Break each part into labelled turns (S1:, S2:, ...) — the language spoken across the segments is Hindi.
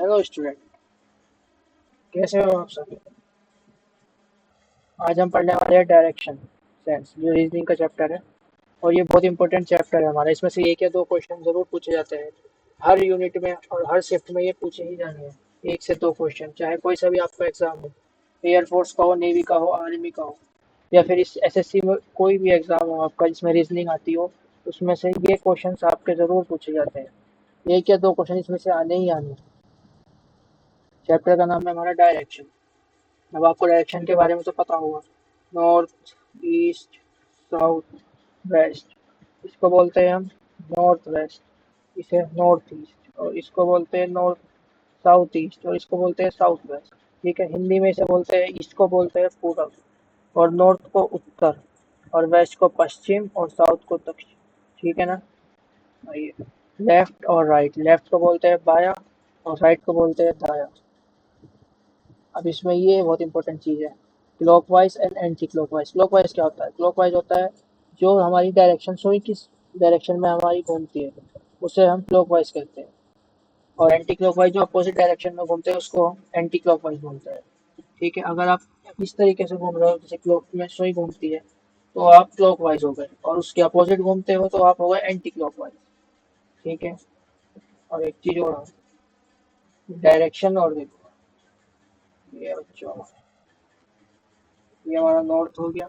S1: हेलो स्टूडेंट, कैसे हो आप सभी। आज हम पढ़ने वाले हैं डायरेक्शन सेंस, जो रीजनिंग का चैप्टर है। और ये बहुत इंपॉर्टेंट चैप्टर है हमारा। इसमें से एक या दो क्वेश्चन जरूर पूछे जाते हैं हर यूनिट में, और हर शिफ्ट में ये पूछे ही जाने हैं। एक से दो क्वेश्चन, चाहे कोई सा भी आपका एग्जाम हो, एयरफोर्स का हो, नेवी का हो, आर्मी का हो, या फिर इस एसएससी में कोई भी एग्जाम हो आपका जिसमें रीजनिंग आती हो, उसमें से ये क्वेश्चन आपके जरूर पूछे जाते हैं। एक या दो क्वेश्चन इसमें से आने ही आने। चैप्टर का नाम है हमारा डायरेक्शन। अब आपको डायरेक्शन के बारे में तो पता होगा। North, east, south, west. इसको बोलते हैं हम नॉर्थ वेस्ट, इसे नॉर्थ ईस्ट, और इसको बोलते हैं नॉर्थ साउथ ईस्ट, और इसको बोलते हैं साउथ वेस्ट। ठीक है, हिंदी में इसे बोलते हैं, ईस्ट को बोलते हैं पूरब, और नॉर्थ को उत्तर, और वेस्ट को पश्चिम, और साउथ को दक्षिण। ठीक है ना। आइए, लेफ्ट और राइट। लेफ्ट को बोलते हैं बाया, और राइट को बोलते हैं दाया। अब इसमें ये बहुत इंपॉर्टेंट चीज़ है, clockwise and anti clockwise. Clockwise क्या होता है? क्लॉकवाइज होता है जो हमारी डायरेक्शन सोई किस डायरेक्शन में हमारी घूमती है, उसे हम क्लॉकवाइज कहते हैं। और एंटी क्लॉकवाइज जो अपोजिट डायरेक्शन में घूमते हैं उसको हम एंटी क्लॉकवाइज बोलते हैं। ठीक है, अगर आप इस तरीके से घूम रहे हो जैसे क्लॉक में सुई घूमती है, तो आप क्लॉकवाइज हो गए, और उसके अपोजिट घूमते हो तो आप हो गए एंटी क्लॉकवाइज। ठीक है। और एक चीज और, डायरेक्शन और देखो, ये बच्चों, ये हमारा नॉर्थ हो गया,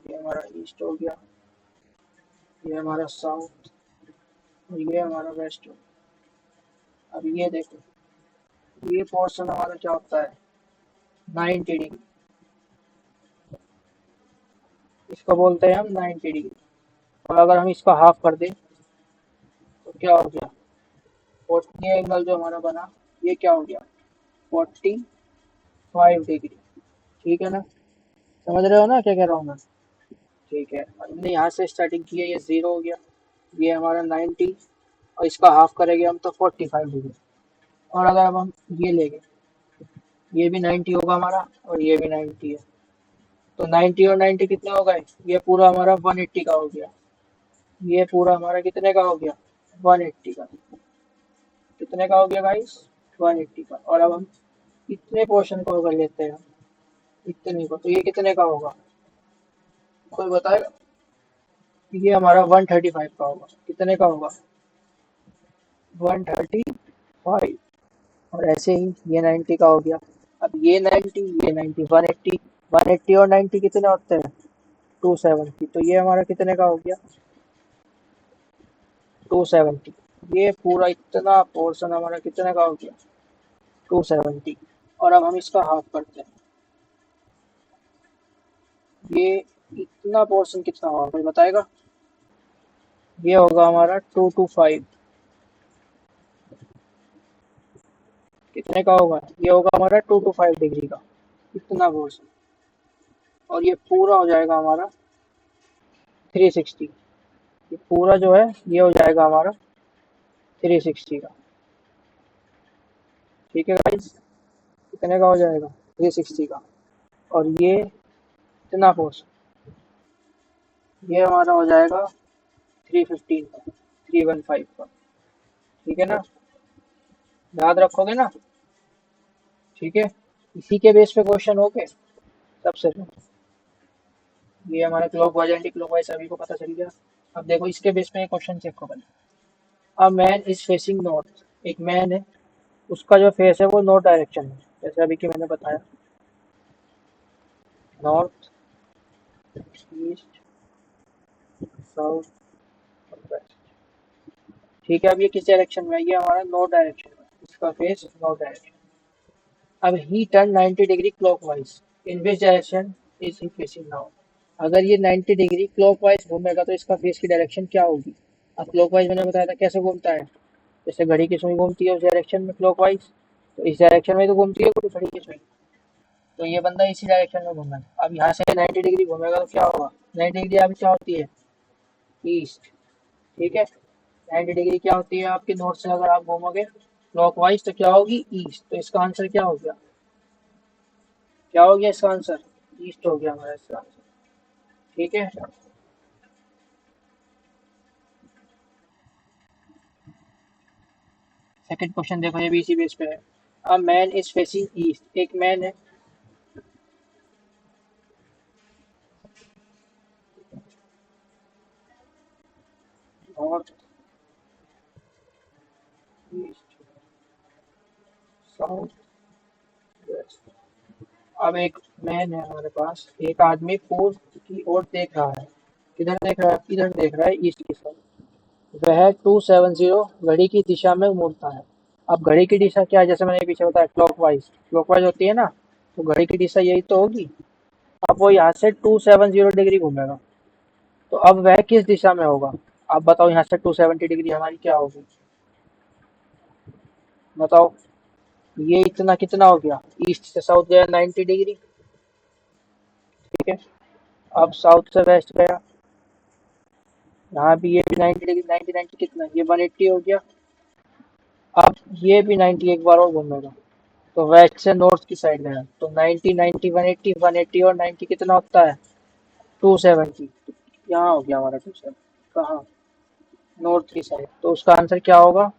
S1: ये हमारा ईस्ट हो गया, ये हमारा साउथ, और ये हमारा वेस्ट हो गया। अब ये देखो, ये पोर्शन हमारा क्या होता है? 90 डिग्री। इसको बोलते हैं हम 90 डिग्री। और अगर हम इसका हाफ कर दें तो क्या हो गया? 40 एंगल जो हमारा बना, ये क्या हो गया? 45 डिग्री। ठीक है ना। समझ रहे हो ना क्या कह रहा हूँ मैं? ठीक है, हमने यहाँ से स्टार्टिंग की है, ये 0 हो गया, ये हमारा 90, और इसका हाफ करेंगे हम तो 45 डिग्री। और अगर अब हम ये लेंगे, ये भी 90 होगा हमारा, और ये भी 90 है, तो 90 और 90 कितने हो गए? ये पूरा हमारा 180 का हो गया। ये पूरा हमारा कितने का हो गया? 180 का। कितने का हो गया गाइस? 180 का। और अब हम इतने पोर्शन को कर लेते हैं, इतने को, तो ये कितने का होगा? कोई बताएगा? ये हमारा 135 का होगा। कितने का होगा? 135। और ऐसे ही ये 90 का हो गया। अब ये 90, ये 90, 180, 180 और 90 कितने होते हैं? 270। तो ये हमारा कितने का हो गया? 270। ये पूरा इतना पोर्शन हमारा कितने का हो गया? 270। और अब हम इसका हाफ करते हैं, ये इतना पोर्शन कितना होगा, कोई बताएगा? ये होगा हमारा 225। कितने का होगा? ये होगा हमारा 225 डिग्री का, इतना पोर्शन। और ये पूरा हो जाएगा हमारा 360। ये पूरा जो है ये हो जाएगा हमारा 360 का। ठीक है गाइस, कितने का हो जाएगा? 360 का। और ये इतना पोर्शन, ये हमारा हो जाएगा 315 का, 315 का। ठीक है ना, याद रखोगे ना? ठीक है, इसी के बेस पे क्वेश्चन हो गए सबसे पहले। ये हमारा clock wise anti clock wise सभी को पता चल गया। अब देखो इसके बेस पे क्वेश्चन चेक करो। अ मैन इज फेसिंग नॉर्थ। एक मैन है, उसका जो फेस है वो नॉर्थ डायरेक्शन में, जैसे अभी कि मैंने बताया, नॉर्थ, ईस्ट, साउथ, वेस्ट। ठीक है, अब ये किस डायरेक्शन में है? ये हमारा नॉर्थ डायरेक्शन में, इसका फेस नॉर्थ डायरेक्शन। अब he turn 90 degree clockwise, in which direction is he facing now. अगर ये 90 डिग्री क्लॉकवाइज घूमेगा तो इसका फेस की डायरेक्शन क्या होगी? अब क्लॉकवाइज मैंने बताया था कैसे घूमता है, जैसे घड़ी की सुई घूमती है उस डायरेक्शन में क्लॉकवाइज, तो इस डायरेक्शन में तो घूमती है वो घड़ी की सुई। तो ये बंदा इसी डायरेक्शन में घूमेगा। अब यहाँ से 90 डिग्री घूमेगा तो क्या होगा? 90 डिग्री अभी क्या होती है? ईस्ट। ठीक है, 90 डिग्री क्या होती है आपके नॉर्थ से? अगर आप घूमोगे क्लॉकवाइज तो क्या होगी? ईस्ट। तो इसका आंसर क्या हो गया? क्या हो गया इसका आंसर? ईस्ट हो गया हमारा इसका आंसर। ठीक है, सेकंड क्वेश्चन देखो, ये भी इसी बेस पे है। A man is facing east, एक मैन है। North, east, south, west. अब एक मैन है हमारे पास, एक आदमी पूर्व की ओर देख रहा है। किधर देख रहा है? इधर देख रहा है, ईस्ट की तरफ। वह 270 घड़ी की दिशा में मुड़ता है। अब घड़ी की दिशा क्या है? जैसे मैंने पीछे बताया, क्लॉकवाइज, क्लॉकवाइज होती है ना, तो घड़ी की दिशा यही तो होगी। अब वो यहाँ से 270 डिग्री घूमेगा, तो अब वह किस दिशा में होगा? आप बताओ, यहाँ से 270 डिग्री हमारी क्या होगी? बताओ। ये इतना कितना हो गया? ईस्ट से साउथ गया 90 डिग्री, ठीक है। अब साउथ से वेस्ट गया, यहाँ भी ये भी 90 डिग्री, 90 कितना, ये 180 हो गया। अब ये भी 90 एक बार और घूमेगा, तो वेस्ट से नॉर्थ की साइड गया, तो 90 90 180, 180 और 90 कितना होता है? 270। यहाँ हो गया हमारा 270। कहाँ? नॉर्थ की साइड, तो उसका आंसर क्या होगा?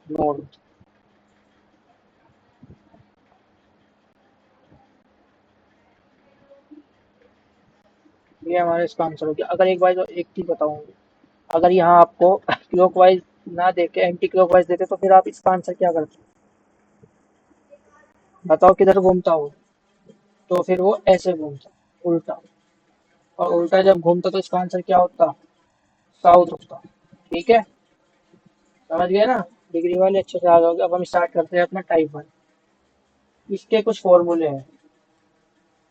S1: नॉर्थ। ये हमारा इसका आंसर हो गया। अगर एक बार जो एक चीज बताऊंगी, अगर यहाँ आपको क्लॉकवाइज ना देके एंटी क्लॉकवाइज देते, तो फिर आप इसका आंसर क्या करते? बताओ किधर घूमता हो? तो फिर वो ऐसे घूमता, उल्टा। और उल्टा जब घूमता तो इसका आंसर क्या होता? साउथ होता। ठीक है, समझ गए ना? डिग्री वाले अच्छे से आ जाओगे। अब हम स्टार्ट करते हैं अपना टाइप वन। इसके कुछ फॉर्मूले हैं,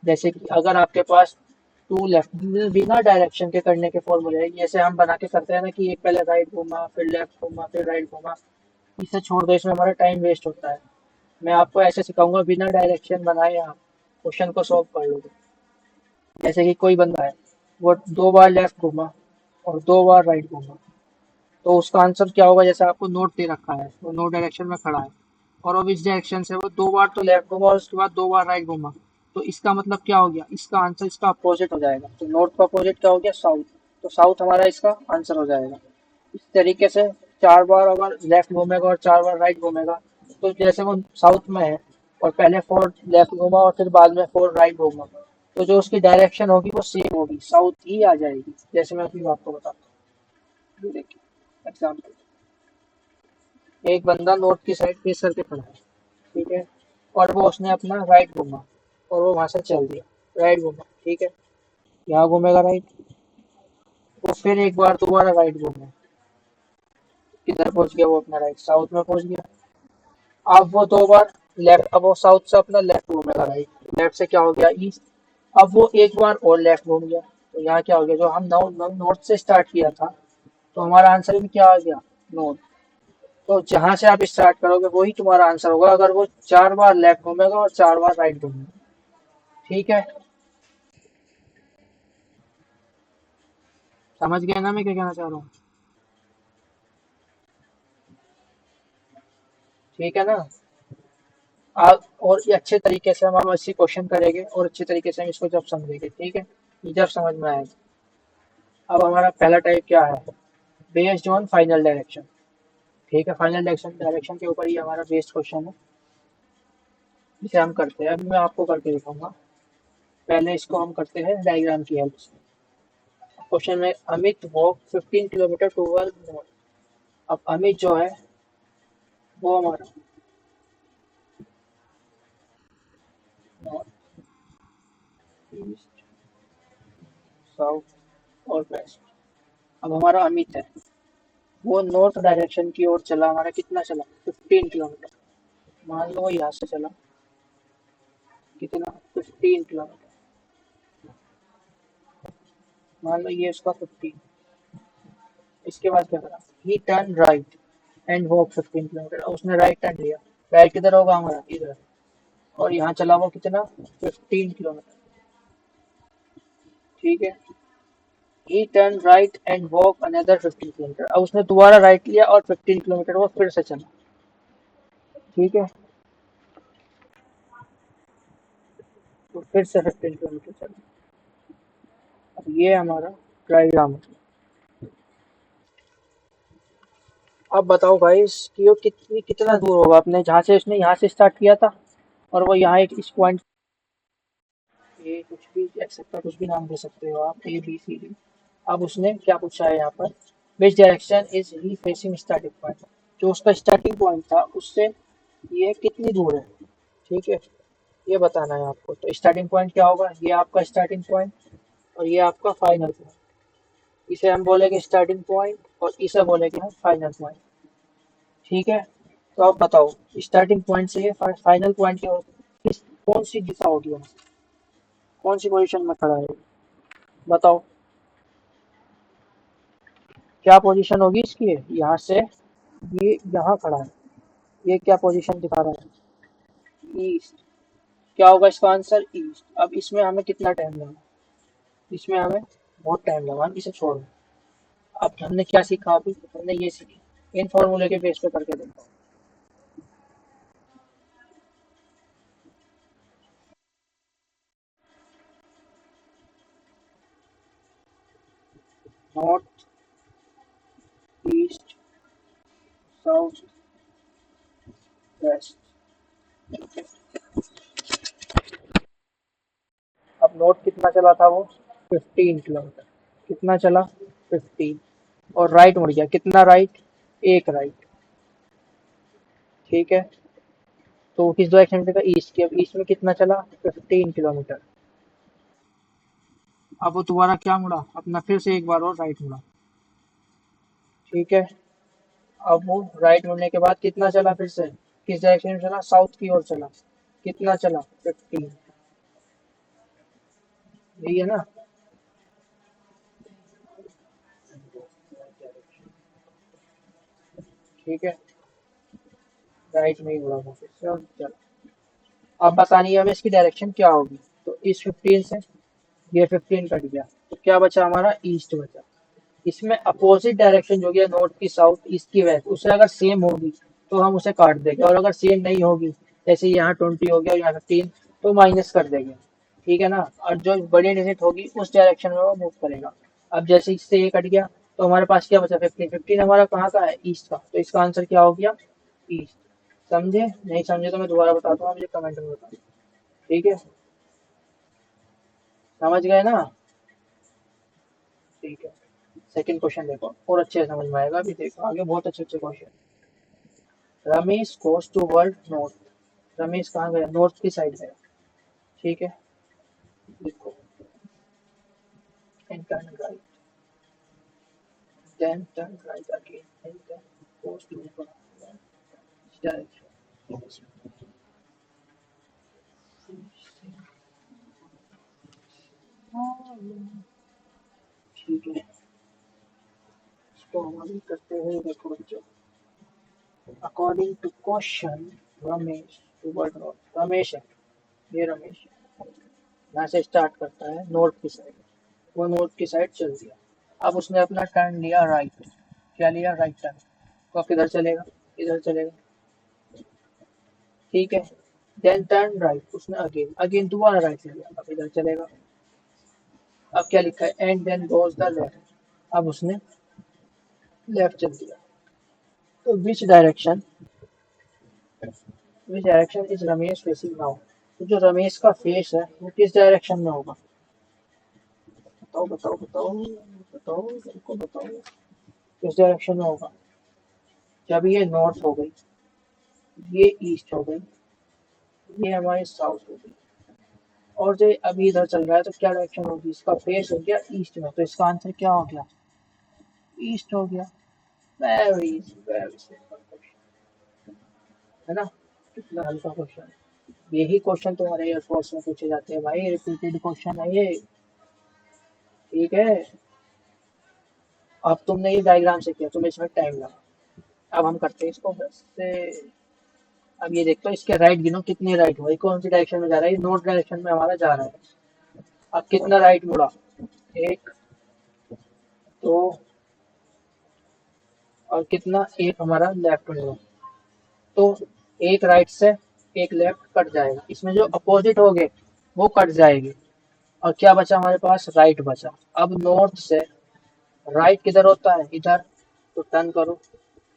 S1: जैसे कि अगर आपके पास टू लेफ्ट, बिना डायरेक्शन के करने के फॉर्मूले हैं। जैसे हम बना के करते हैं ना, कि एक पहले राइट घूमा, फिर लेफ्ट घूमा, फिर राइट घूमा। इसे छोड़ दो, इसमें हमारा टाइम वेस्ट होता है। मैं आपको ऐसे सिखाऊंगा, बिना डायरेक्शन बनाए आप क्वेश्चन को सॉल्व कर लोगे। जैसे कि कोई बंदा है, वो 2 बार लेफ्ट घूमा और 2 बार राइट घूमा, तो उसका आंसर क्या होगा? जैसे आपको नोट दे रखा है, वो नो डायरेक्शन में खड़ा है, और अब इस डायरेक्शन से वो 2 बार तो लेफ्ट घूमा और उसके बाद 2 बार राइट घूमा, तो इसका मतलब क्या हो गया? इसका आंसर इसका अपोजिट हो जाएगा। तो नॉर्थ का अपोजिट क्या हो गया? साउथ। तो साउथ हमारा इसका आंसर हो जाएगा। इस तरीके से 4 बार अगर लेफ्ट घूमेगा और 4 बार राइट घूमेगा, तो जैसे वो साउथ में है और पहले 4 लेफ्ट घूमा और फिर बाद में 4 राइट घूमा, तो जो उसकी डायरेक्शन होगी वो सेम होगी, साउथ ही आ जाएगी। जैसे मैं अभी आपको बताता हूँ, देखिए एग्जाम्पल। एक बंदा नॉर्थ की साइड फेस करके खड़ा है, ठीक है, और वो उसने अपना राइट घूमा और वो वहां से चल दिया, राइट घूमा, ठीक है। यहाँ घूमेगा राइट, वो फिर एक बार दोबारा राइट घूमे, किधर पहुंच गया वो? अपना राइट, साउथ में पहुंच गया। अब वो 2 बार लेफ्ट, अब वो साउथ से अपना लेफ्ट घूमेगा राइट, लेफ्ट से क्या हो गया? ईस्ट। अब वो एक बार और लेफ्ट घूम गया, तो यहाँ क्या हो गया? जो हम नॉर्थ से स्टार्ट किया था, तो हमारा आंसर भी क्या आ गया? नॉर्थ। तो जहां से आप स्टार्ट करोगे वही तुम्हारा आंसर होगा, अगर वो 4 बार लेफ्ट घूमेगा और 4 बार राइट घूमेगा। ठीक है, समझ गए ना मैं क्या कहना चाह रहा हूँ? ठीक है ना? आप और ये अच्छे तरीके से हम इसी क्वेश्चन करेंगे, और अच्छे तरीके से हम इसको जब समझेंगे, ठीक है, ये जब समझ में आएगा। अब हमारा पहला टाइप क्या है? Based on final direction. ठीक है, फाइनल डायरेक्शन डायरेक्शन के ऊपर ही हमारा बेस्ड क्वेश्चन है, इसे हम करते हैं। अभी मैं आपको करके दिखाऊंगा। पहले इसको हम करते हैं डायग्राम की हेल्प से। क्वेश्चन में, Amit walk 15 kilometre toward north. अब अमित जो है, वो हमारा नॉर्थ, ईस्ट, साउथ और वेस्ट। अब हमारा अमित है, वो नॉर्थ डायरेक्शन की ओर चला, हमारा कितना चला? 15 किलोमीटर। मान लो वो यहाँ से चला, कितना? 15 किलोमीटर। मान लो ये उसका 15। इसके बाद क्या करा? ही turn right and walk 15 kilometre. उसने राइट टर्न लिया, राइट किधर होगा हमारा? इधर। और यहाँ चला वो कितना? 15 किलोमीटर। ठीक है, ही turn right and walk another 15 kilometre. अब उसने दोबारा राइट लिया और 15 किलोमीटर वो फिर से चला। ठीक है, तो फिर से 15 किलोमीटर चला। अब ये हमारा डायग्राम है। अब बताओ भाई कि वो कितना दूर होगा अपने जहाँ से उसने यहाँ से स्टार्ट किया था और वो यहाँ एक इस पॉइंट, ये कुछ भी एक्सेप्ट का कुछ भी नाम दे सकते हो आप, ए बी सी डी। अब उसने क्या पूछा है यहाँ पर, विच direction is he facing starting point, जो उसका स्टार्टिंग पॉइंट था उससे ये कितनी दूर है, ठीक है, ये बताना है आपको। तो स्टार्टिंग पॉइंट क्या होगा, ये आपका स्टार्टिंग पॉइंट और ये आपका फाइनल पॉइंट, इसे हम बोलेंगे स्टार्टिंग पॉइंट और इसे बोलेंगे हम फाइनल पॉइंट, ठीक है। तो आप बताओ स्टार्टिंग पॉइंट से ये फाइनल पॉइंट की ओर कौन सी दिशा होगी, कौन सी पोजीशन में खड़ा है, बताओ क्या पोजीशन होगी इसकी, यहाँ से ये यहाँ खड़ा है, ये क्या पोजीशन दिखा रहा है, ईस्ट, क्या होगा इसका आंसर, ईस्ट। अब इसमें हमें कितना टाइम लगा, इसमें हमें बहुत टाइम लगा, हम इसे छोड़ दें। अब हमने क्या सीखा, अभी हमने ये सीखी, इन फॉर्मूले के बेस पे करके देखो। North, east, south, west. अब नॉर्थ कितना चला था वो, 15 किलोमीटर, कितना चला, 15, और राइट मुड़ गया, कितना राइट, एक राइट, ठीक है। तो किस डायरेक्शन में था, ईस्ट की। अब ईस्ट में कितना चला, 15 किलोमीटर। अब वो दोबारा क्या मुड़ा, अपना फिर से एक बार और राइट मुड़ा, ठीक है। अब वो राइट मुड़ने के बाद कितना चला, फिर से किस डायरेक्शन में चला, साउथ की ओर चला, कितना चला, 15, यही है ना। ठीक है, राइट में ही मुड़ा था फिर से, और चला। अब बतानी है हमें इसकी डायरेक्शन क्या होगी। तो इस 15 से ये 15 कट गया, तो क्या बचा हमारा, ईस्ट बचा। इसमें अपोजिट डायरेक्शन जो गया, नॉर्थ की साउथ, ईस्ट की वेस्ट, उसे अगर सेम होगी तो हम उसे काट देंगे, और अगर सेम नहीं होगी, जैसे यहाँ 20 हो गया और यहाँ 15, तो माइनस कर देंगे, ठीक है ना। और जो बड़ी डिजिट होगी उस डायरेक्शन में वो मूव करेगा। अब जैसे इससे ये कट गया, तो हमारे पास क्या बचा, 15, 15 हमारा कहाँ का है, ईस्ट का, तो इसका आंसर क्या हो गया, ईस्ट। समझे, नहीं समझे तो मैं दोबारा बताता हूँ, मुझे कमेंट में बताओ, ठीक है। समझ गए ना, ठीक है। सेकंड क्वेश्चन देखो, और अच्छे से समझ में आएगा, अभी देखो आगे बहुत अच्छे अच्छे question. Ramesh goes to world north, Ramesh कहाँ गया, नॉर्थ की साइड गया, ठीक है। देखो, and turn right, then turn right again, and then goes to direction, ठीक है। इसको हम अभी करते हैं, देखो बच्चों, according to question, Ramesh to walked north, Ramesh है, ये रमेश है, यहाँ से स्टार्ट करता है नॉर्थ की साइड, वो नॉर्थ की साइड चल दिया। अब उसने अपना टर्न लिया राइट, क्या लिया, राइट टर्न, तो अब किधर चलेगा, इधर चलेगा, ठीक है। देन टर्न राइट, उसने अगेन अगेन दोबारा राइट लिया, अब इधर चलेगा। अब क्या लिखा है, and then goes the left, अब उसने लेफ्ट चल दिया। तो which direction is Ramesh facing now, तो जो रमेश का फेस है वो किस डायरेक्शन में होगा, बताओ बताओ बताओ बताओ, बिल्कुल बताओ, किस डायरेक्शन में होगा। जब ये नॉर्थ हो गई, ये ईस्ट हो गई, ये हमारी साउथ हो गई, और जो अभी इधर चल रहा है, तो क्या डायरेक्शन होगी, इसका फेस हो गया ईस्ट में, तो इसका आंसर क्या हो गया, ईस्ट हो गया। वेरी वेरी सिंपल क्वेश्चन, है ना, कितना हल्का क्वेश्चन। यही क्वेश्चन तुम्हारे एयरफोर्स में पूछे जाते हैं भाई, रिपीटेड क्वेश्चन है ये, ठीक है। अब तुमने ये डायग्राम से किया, तुम्हें इसमें टाइम लगा। अब हम करते हैं इसको फिर से। अब ये देखो, इसके राइट गिनो कितने राइट हुआ, कौन सी डायरेक्शन में जा रहा है, ये नॉर्थ डायरेक्शन में हमारा जा रहा है। अब कितना राइट मुड़ा, एक, दो, और कितना, एक हमारा लेफ्ट मुड़ा। तो एक राइट से एक लेफ्ट कट जाएगा, इसमें जो अपोजिट हो गए वो कट जाएगी, और क्या बचा हमारे पास, राइट बचा। अब नॉर्थ से राइट किधर होता है, इधर, तो टर्न करो,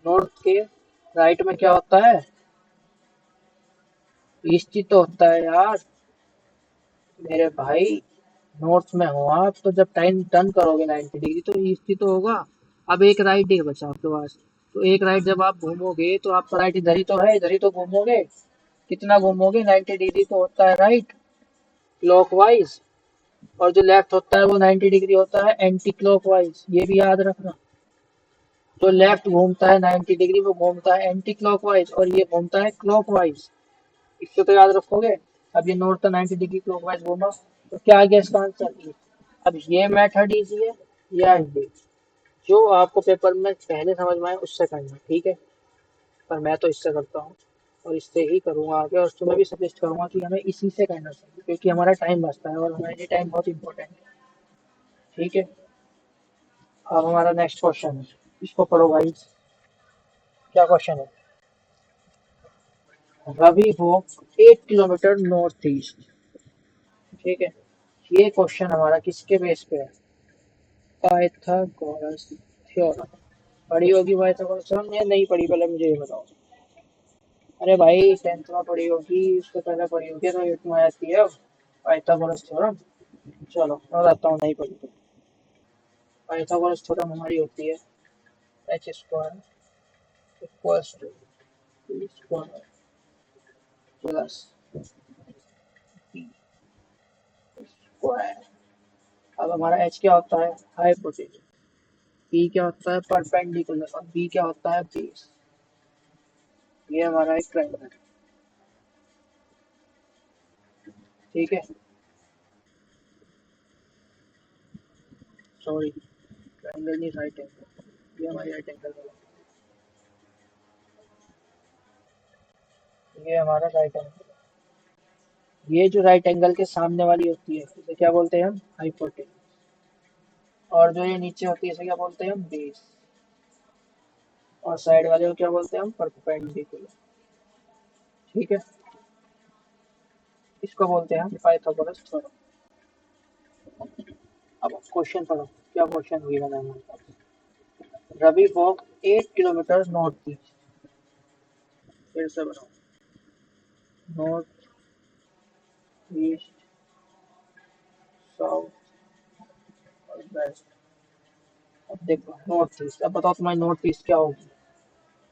S1: नॉर्थ के राइट में क्या होता है? ईस्ट ही तो होता है यार मेरे भाई। नॉर्थ में हो आप तो जब टाइम टर्न करोगे 90 डिग्री तो ईस्ट ही तो होगा। अब एक राइट ही बचा आपके पास। तो एक राइट जब आप घूमोगे तो आपका राइट इधर ही तो है, इधर ही तो घूमोगे। कितना घूमोगे? 90 डिग्री तो होता है राइट, क्लॉकवाइज। और जो लेफ्ट होता है वो 90 डिग्री होता है एंटी क्लॉकवाइज, ये भी याद रखना। जो लेफ्ट घूमता है 90 डिग्री वो घूमता है एंटी क्लॉकवाइज, और ये घूमता है क्लॉकवाइज। इसको तो याद रखोगे। अब ये नॉर्थ का 90 डिग्री क्लॉकवाइज घूमा तो क्या आ गया इसका आंसर ई। अब ये मेथड इजी है या ये? जो आपको पेपर में पहले समझ में आए उससे करना, ठीक है। पर मैं तो इससे करता हूँ और इससे ही करूँगा आगे, और तुम्हें भी सजेस्ट करूँगा कि हमें इसी से करना चाहिए क्योंकि हमारा टाइम बचता है और हमारे लिए टाइम बहुत इंपॉर्टेंट है। ठीक है। अब हमारा नेक्स्ट क्वेश्चन है, इसको पढ़ो भाई। क्या क्वेश्चन है? Ravi walk 8 kilometre north east. ठीक है। ये क्वेश्चन हमारा किसके बेस पे है? Pythagoras theorem. पढ़ी होगी पाइथागोरस थ्योरम या नहीं पढ़ी, पहले मुझे ये बताओ। अरे भाई 10th में पढ़ी होगी, उससे पहले पढ़ी होगी तो 8th में आती है पाइथागोरस थ्योरम। चलो मैं बताता हूँ, नहीं पढ़ी तो। पाइथागोरस थ्योरम हमारी होती है H square equals to T square plus P square. अब हमारा एच क्या होता है? हाइपोटेन्यूज। पी क्या होता है? परपेंडिकुलर। और बी क्या होता है? बेस। ये हमारा एक ट्रायंगल है। ठीक है। सॉरी, ट्रायंगल नहीं, राइट एंगल। ये हमारी राइट एंगल है। ये हमारा राइट एंगल। ये जो राइट एंगल के सामने वाली होती है इसे क्या बोलते हैं हम? हाइपोटेन्यूज। और जो ये नीचे होती है इसे क्या बोलते हैं हम? बेस। और साइड वाले को क्या बोलते हैं हम? परपेंडिकुलर। ठीक है। इसको बोलते हैं हम पाइथागोरस थ्योरम। अब क्वेश्चन पढ़ो, क्या क्वेश्चन गिवन है हमारे पास? Ravi walk 8 kilometre north east. फिर से बनाओ, नॉर्थ ईस्ट साउथ और वेस्ट। अब देखो नॉर्थ ईस्ट, अब बताओ तुम्हारी नॉर्थ ईस्ट क्या होगी?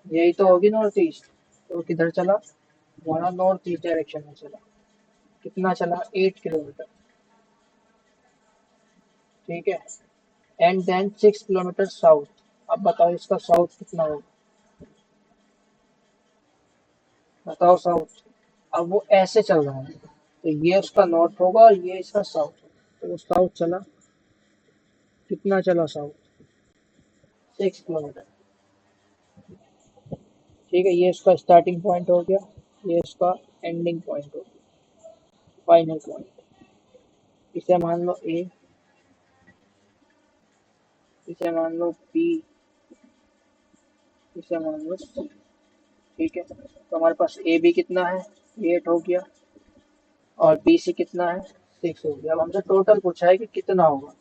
S1: यही तो होगी नॉर्थ ईस्ट। तो किधर चला? हमारा नॉर्थ ईस्ट डायरेक्शन में चला। कितना चला? 8 किलोमीटर। ठीक है। And then 6 kilometre south. अब बताओ इसका साउथ कितना होगा? बताओ साउथ। अब वो ऐसे चल रहा है तो ये उसका नॉर्थ होगा और ये इसका साउथ होगा, तो वो साउथ चला। कितना चला साउथ? 6 किलोमीटर। ठीक है, ये इसका स्टार्टिंग पॉइंट हो गया, ये इसका एंडिंग पॉइंट हो गया, फाइनल पॉइंट। इसे मान लो ए, इसे मान लो बी, इसे मान लो सी। ठीक है, तो हमारे पास ए बी कितना है? 8 हो गया। और बी सी कितना है? 6 हो गया। अब हमसे टोटल पूछा है कि कितना होगा।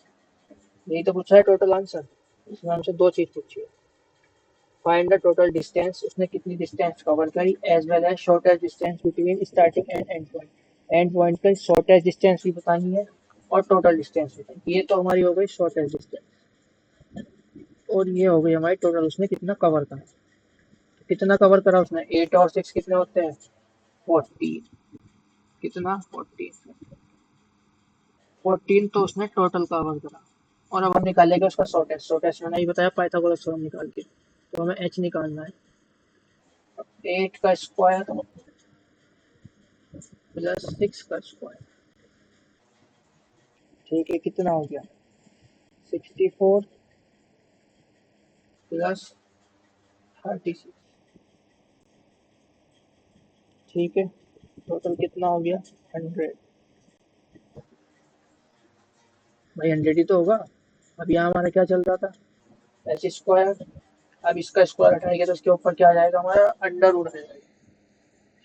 S1: यही तो पूछा है टोटल आंसर। इसमें हमसे दो चीज पूछी है। फाइंड द टोटल डिस्टेंस, उसने कितनी डिस्टेंस कवर करी, as well as shortest distance between starting and end point. End point का शॉर्टेस्ट डिस्टेंस भी बतानी है और टोटल डिस्टेंस भी। ये तो हमारी हो गई शॉर्टेस्ट डिस्टेंस, और ये हो गई हमारी टोटल उसने कितना कवर करा। कितना कवर करा उसने? 8 और 6 कितने होते हैं? 14। कितना? 14। 14 तो उसने टोटल कवर करा। और अब हम निकालेंगे उसका शॉर्टेस्ट। शॉर्टेस्ट मैंने ही बताया पाइथागोरस थ्योरम निकाल के, तो हमें एच निकालना है। 8 का स्क्वायर प्लस 6 का स्क्वायर। ठीक है, कितना हो गया? 64 प्लस 36। ठीक है, टोटल कितना हो गया? 100। भाई 100 ही तो होगा। अब यहाँ हमारा क्या चल रहा था? H square. अब इसका स्क्वायर हटाएंगे तो इसके ऊपर क्या आ जाएगा? हमारा अंडर रूट आ जाएगा।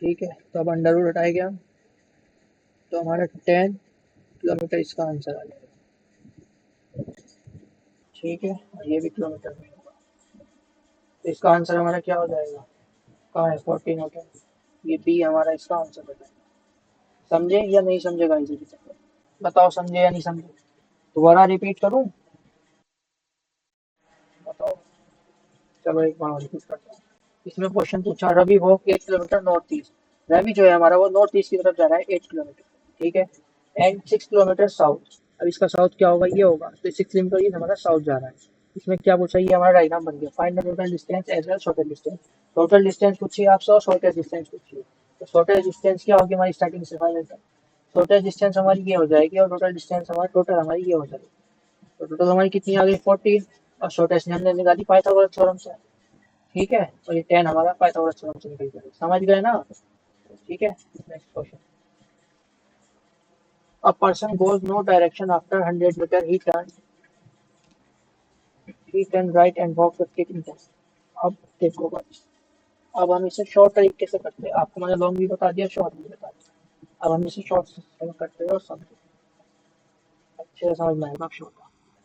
S1: ठीक है, तो अब अंडर रूट हटाएंगे हम, तो हमारा 10 किलोमीटर इसका आंसर आ जाएगा। ठीक है, और ये भी किलोमीटर में होगा। तो इसका आंसर हमारा क्या हो जाएगा? कहाँ है 14 होता है, ये बी हमारा इसका आंसर हो जाएगा। समझे या नहीं समझे गाइस? बताओ समझे या नहीं समझे? दोबारा रिपीट करूं? बताओ। चलो एक बार रिपीट करता हूँ। इसमें क्वेश्चन पूछा Ravi walk 8 kilometre north east. Ravi जो है हमारा वो नॉर्थ ईस्ट की तरफ जा रहा है 8 किलोमीटर, ठीक है, एंड 6 किलोमीटर साउथ। अब इसका साउथ क्या होगा? ये होगा, तो 6 किलोमीटर ये हमारा साउथ जा रहा है। इसमें क्या पूछा? ये हमारा डायग्राम बन गया। Find the total distance as well shortest distance. Total distance पूछिए आपसे और शॉर्टेस्ट डिस्टेंस पूछिए। तो शॉर्टेस्ट डिस्टेंस क्या होगी हमारी स्टार्टिंग से फाइनल तक? शॉर्टेस्ट डिस्टेंस हमारी ये हो जाएगी और टोटल डिस्टेंस हमारी ये हो जाएगी। तो टोटल हमारी कितनी आ गई 14, और शॉर्टेस्ट हमने निकाली पाइथागोरस थ्योरम से, ठीक है, और ये 10 हमारा पाइथागोरस थ्योरम से निकल गया। समझ गए ना? ठीक है। Next question. A person goes no direction after 100 metre, he turn right and walk 50 metre. अब देखो बस, अब हम इसे शॉर्ट तरीके से करते हैं। आपको मैंने लॉन्ग भी बता दिया, शॉर्ट भी बता दिया। अब हम इसे शॉर्ट से करते हैं और समझो अच्छे से समझ में आएगा। शॉर्ट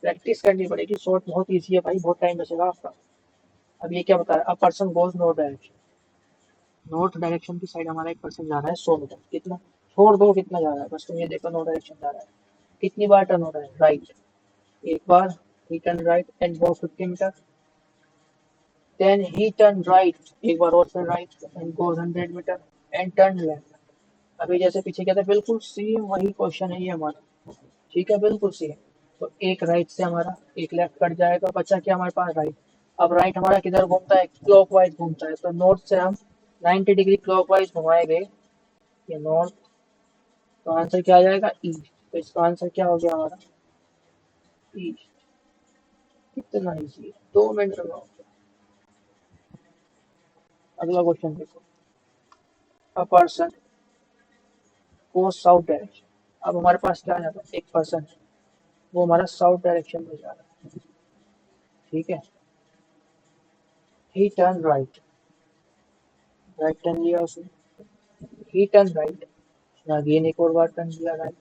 S1: प्रैक्टिस करनी पड़ेगी, शॉर्ट बहुत ईजी है भाई, बहुत टाइम बचेगा आपका। अब ये क्या बता रहा है? A person goes no direction, north direction की साइड हमारा एक पर्सन जा रहा है 100 मीटर। कितना? छोड़ दो कितना जा रहा है, बस तुम ये देखो नॉर्थ डायरेक्शन जा रहा है। कितनी बार टर्न हो रहा है? राइट, एक बार। He turn right and go 50 metre. Then he turn right, एक बार और फिर right and goes 100 metre and turn left. अभी जैसे पीछे कहते हैं बिल्कुल सेम वही क्वेश्चन है ये हमारा, ठीक है, बिल्कुल सेम। तो एक राइट से हमारा एक लेफ्ट कट जाएगा, बचा क्या हमारे पास? राइट। अब राइट हमारा किधर घूमता है? क्लॉकवाइज घूमता है, तो नॉर्थ से हम 90 डिग्री क्लॉकवाइज घुमाएंगे, ये नॉर्थ। तो आंसर क्या आ जाएगा? ईस्ट। तो इसका आंसर क्या हो गया हमारा? ईस्ट। कितना ईजी है, 2 मिनट में। अगला क्वेश्चन देखो। अ पर्सन को साउथ डायरेक्शन। अब हमारे पास क्या है? एक पर्सन है, वो हमारा साउथ डायरेक्शन में जा रहा है, ठीक है। ही टर्न राइट, राइट टर्न लिया उसने। ही टर्न राइट, अगेन एक और बार टर्न लिया राइट,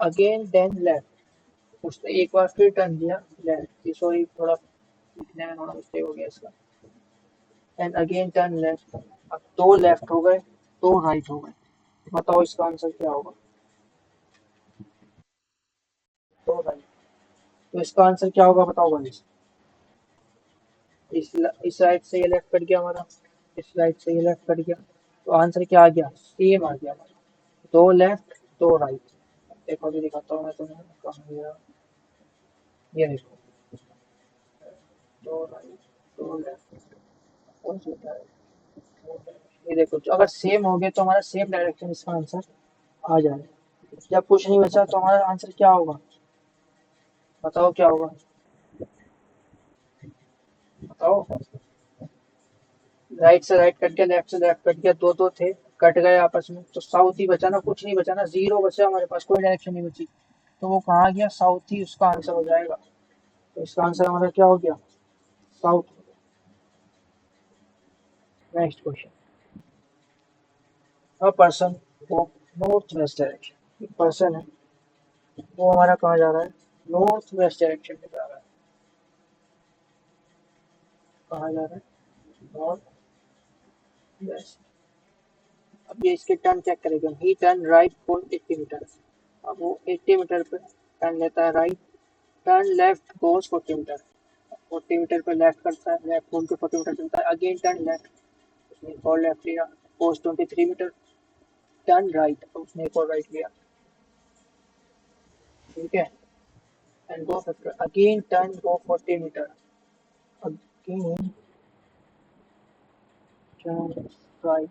S1: अगेन देन लेफ्ट। उसने एक बार फिर टर्न लिया लेफ्ट, सॉरी थोड़ा लिखने में थोड़ा मिस्टेक हो गया इसका। And again turn left. अब दो लेफ्ट हो गए, दो राइट हो गए। बताओ इसका आंसर क्या होगा? दो राइट। तो इसका आंसर क्या होगा बताओ भाई? इस साइड से ये लेफ्ट कट गया हमारा, इस साइड से ये लेफ्ट कट गया, तो आंसर क्या आ गया? सेम आ गया हमारा, दो लेफ्ट दो राइट। देखो अभी दिखाता हूँ मैं तुम्हें कहाँ गया। ये देखो, दो राइट दो लेफ्ट, कौन सा डायरेक्शन? ये देखो, अगर सेम हो गए तो हमारा सेम डायरेक्शन इसका आंसर आ जाएगा। जब कुछ नहीं बचा तो हमारा आंसर क्या होगा? बताओ क्या होगा? बताओ। राइट से राइट कट गया, लेफ्ट से लेफ्ट कट गया, दो दो थे, कट गए आपस में, तो साउथ ही बचा ना, कुछ नहीं बचा ना, जीरो बचा हमारे पास, कोई डायरेक्शन नहीं बची। तो वो कहाँ गया? साउथ ही उसका आंसर हो जाएगा। तो इसका आंसर हमारा क्या हो गया? South. Next question. A person वो नॉर्थ वेस्ट डायरेक्शन, एक पर्सन है, वो हमारा कहाँ जा रहा है? नॉर्थ वेस्ट डायरेक्शन में जा रहा है। कहाँ जा रहा है? North west. अब ये इसके टर्न चेक करेंगे हम। He turn right for 80 metre. अब वो 80 मीटर पे टर्न लेता है right, turn left goes 40 metre. 40 metre पे लेफ्ट करता है, लेफ्ट घूम के 40 मीटर चलता है, अगेन टर्न लेफ्ट, उसने एक और लेफ्ट लिया, गोज 23 मीटर, टर्न राइट, उसने एक और राइट लिया, ठीक है, and go 50, again turn go 40 metre, again turn right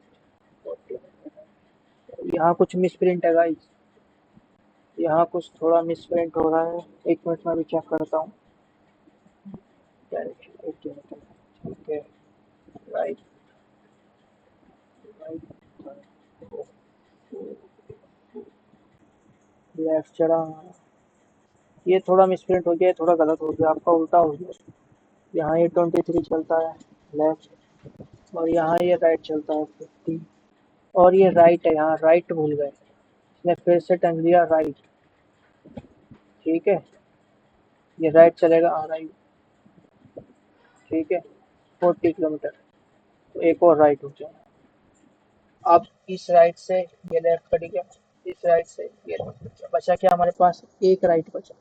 S1: 40 metre. यहाँ कुछ मिसप्रिंट है गाइस, यहाँ कुछ थोड़ा मिसप्रिंट हो रहा है, एक मिनट में भी चेक करता हूँ। डायरेक्शन 80 मीटर, ठीक है, राइट राइट लेफ्ट चढ़ा। ये थोड़ा मिसप्रिंट हो गया, थोड़ा गलत हो गया, आपका उल्टा हो गया। यहाँ ये 23 चलता है लेफ्ट, और यहाँ ये राइट चलता है 50, और ये राइट है, यहाँ राइट भूल गए, इसने फिर से टर्न लिया राइट, ठीक है, ये राइट चलेगा, राइट, ठीक है, 40 किलोमीटर, तो एक और राइट हो गया। अब इस राइट से ये लेफ्ट कट गया, इस राइट से ये लेफ्ट कट गया, बचा क्या हमारे पास, एक राइट बचा।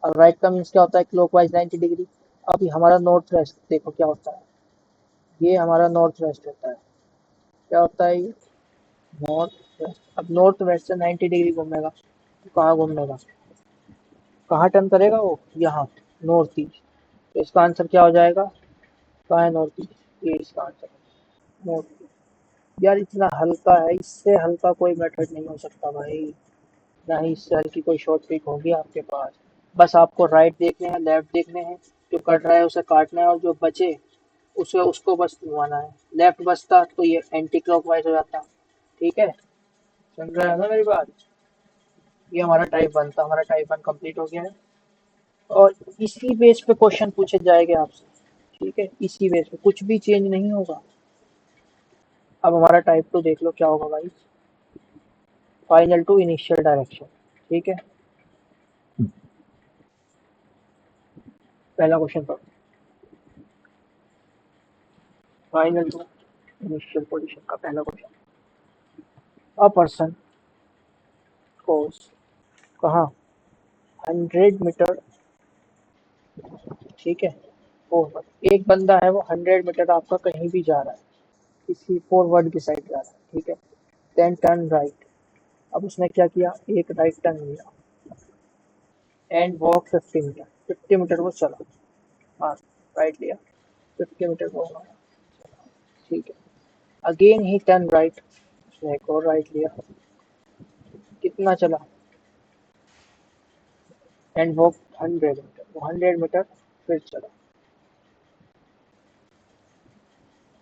S1: अब राइट का मीन्स क्या होता है, क्लॉकवाइज 90 डिग्री। अब ये हमारा नॉर्थ वेस्ट देखो क्या होता है, ये हमारा नॉर्थ वेस्ट होता है। क्या होता है ये, नॉर्थ वेस्ट। अब नॉर्थ वेस्ट से 90 डिग्री घूमेगा, तो कहाँ घूमेगा, कहाँ टर्न करेगा वो, यहाँ, नॉर्थ ईस्ट। तो इसका आंसर क्या हो जाएगा, कहाँ है नॉर्थ ईस्ट, ये इसका आंसर है नॉर्थ ईस्ट। यार इतना हल्का है, इससे हल्का कोई मेथड नहीं हो सकता भाई, ना ही इससे हल्की कोई शॉर्ट ट्रिक होगी आपके पास। बस आपको राइट देखने हैं, लेफ्ट देखने हैं, जो कट रहा है उसे काटना है, और जो बचे उसे उसको बस घुमाना है। लेफ्ट बचता तो ये एंटी क्लॉकवाइज हो जाता। ठीक है, सुन रहे हो ना मेरी बात। ये हमारा टाइप 1 था, हमारा टाइप 1 कंप्लीट हो गया है, और इसी बेस पे क्वेश्चन पूछे जाएंगे आपसे। ठीक है, इसी बेस पे कुछ भी चेंज नहीं होगा। अब हमारा टाइप 2 देख लो क्या होगा भाई, फाइनल टू इनिशियल डायरेक्शन। ठीक है, पहला क्वेश्चन पर फाइनल टू इनिशियल पोजीशन का पहला क्वेश्चन। अ पर्सन गोस, कहाँ, 100 मीटर। ठीक है, फॉरवर्ड एक बंदा है, वो 100 मीटर आपका कहीं भी जा रहा है, किसी फॉरवर्ड की साइड जा रहा है। ठीक है, देन टर्न राइट। अब उसने क्या किया, एक राइट टर्न लिया, एंड वॉक 50 मीटर, 50 मीटर वो चला। हाँ, राइट लिया, 50 मीटर वो हमारा। ठीक है, अगेन ही टर्न राइट, उसने एक और राइट लिया, कितना चला, एंड वॉक 100 मीटर, वो 100 मीटर फिर चला।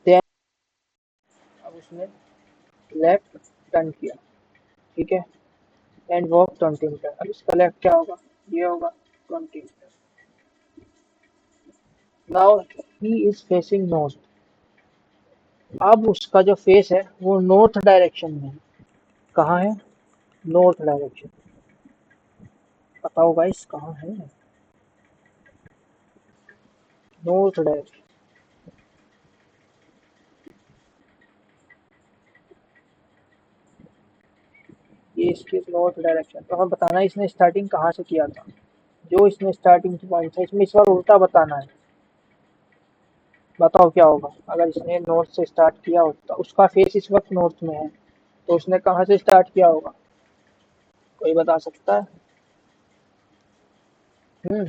S1: देन अब उसने लेफ्ट टर्न किया। ठीक है, एंड वॉक 20 मीटर। अब इसका लेफ्ट क्या होगा, ये होगा 20 metre. Now he is facing north. अब उसका जो फेस है वो नॉर्थ डायरेक्शन में है। कहाँ है, नॉर्थ डायरेक्शन। बताओ गाइस कहाँ है, नॉर्थ डायरेक्शन। ये इसके नॉर्थ डायरेक्शन, तो हमें बताना है इसने स्टार्टिंग कहाँ से किया था। जो इसने स्टार्टिंग पॉइंट था, इसमें इस बार उल्टा बताना है। बताओ क्या होगा, अगर इसने नॉर्थ से स्टार्ट किया होता, उसका फेस इस वक्त नॉर्थ में है, तो उसने कहाँ से स्टार्ट किया होगा, कोई बता सकता है। हम्म,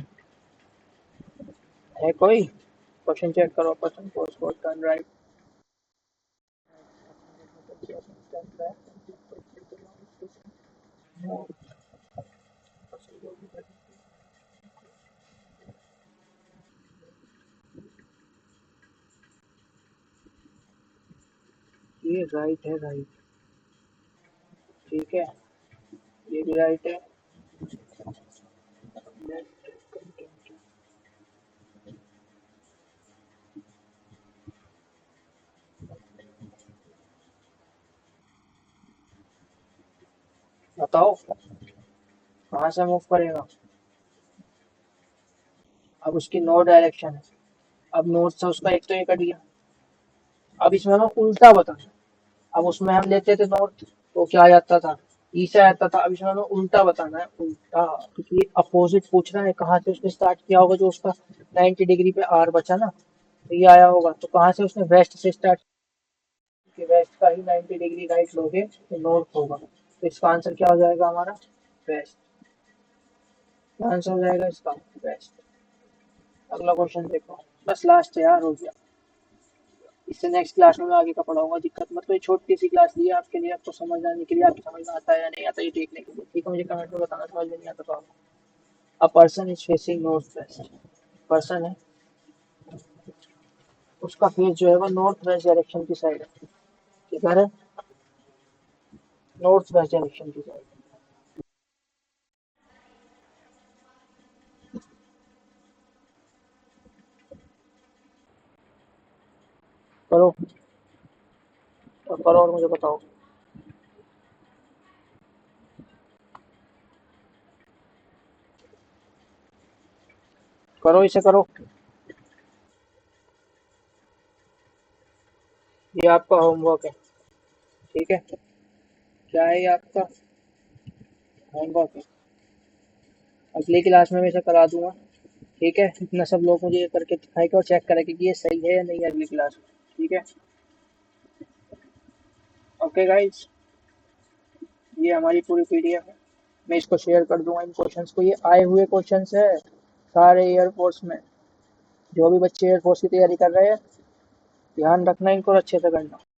S1: है कोई, क्वेश्चन चेक करो, person post for turn right. ये राइट है, राइट। ठीक है, ये भी राइट है। बताओ कहाँ से मूव करेगा, अब उसकी नॉर्थ डायरेक्शन है। अब नॉर्थ से उसका एक तो ये कट गया। अब इसमें हमें उल्टा बताना। अब उसमें हम लेते थे नॉर्थ, तो क्या आ जाता था, ईस्ट आ जाता था। अब इसमें हमें उल्टा बताना है, उल्टा, क्योंकि अपोजिट पूछना है, कहाँ से उसने स्टार्ट किया होगा, जो उसका 90 डिग्री पे आर बचा ना, तो ये आया होगा। तो कहाँ से उसने वेस्ट से स्टार्ट, कि वेस्ट का ही 90 डिग्री राइट लोगे तो नॉर्थ होगा, तो इसका आंसर क्या हो जाएगा हमारा, वेस्ट। आंसर हो जाएगा इसका वेस्ट। अगला क्वेश्चन देखो, बस लास्ट है यार, हो गया। इससे नेक्स्ट क्लास में मैं आगे का पढ़ाऊंगा, दिक्कत मतलब ये छोटी सी क्लास ली है आपके लिए, आपको समझ आने के लिए, आपको समझ में आता है या नहीं आता ये देखने के लिए। ठीक है, मुझे कमेंट में बताना, समझ में नहीं आता तो आप। A person is facing north west, person है, उसका फेस जो है वो नॉर्थ वेस्ट डायरेक्शन की साइड है। किधर है, नॉर्थ वेस्ट डायरेक्शन की साइड। करो, और करो और मुझे बताओ। करो, इसे करो। ये आपका होमवर्क है। ठीक है, क्या है ये आपका होमवर्क है। अगली क्लास में मैं इसे करा दूंगा। ठीक है, इतना सब लोग मुझे ये करके दिखाएगा और चेक करेंगे कि ये सही है या नहीं है अगली क्लास में। ठीक है, ओके गाइज, ये हमारी पूरी पीडीएफ है। मैं इसको शेयर कर दूंगा इन क्वेश्चंस को। ये आए हुए क्वेश्चंस है सारे एयरफोर्स में। जो भी बच्चे एयरफोर्स की तैयारी कर रहे हैं, ध्यान रखना इनको और अच्छे से करना।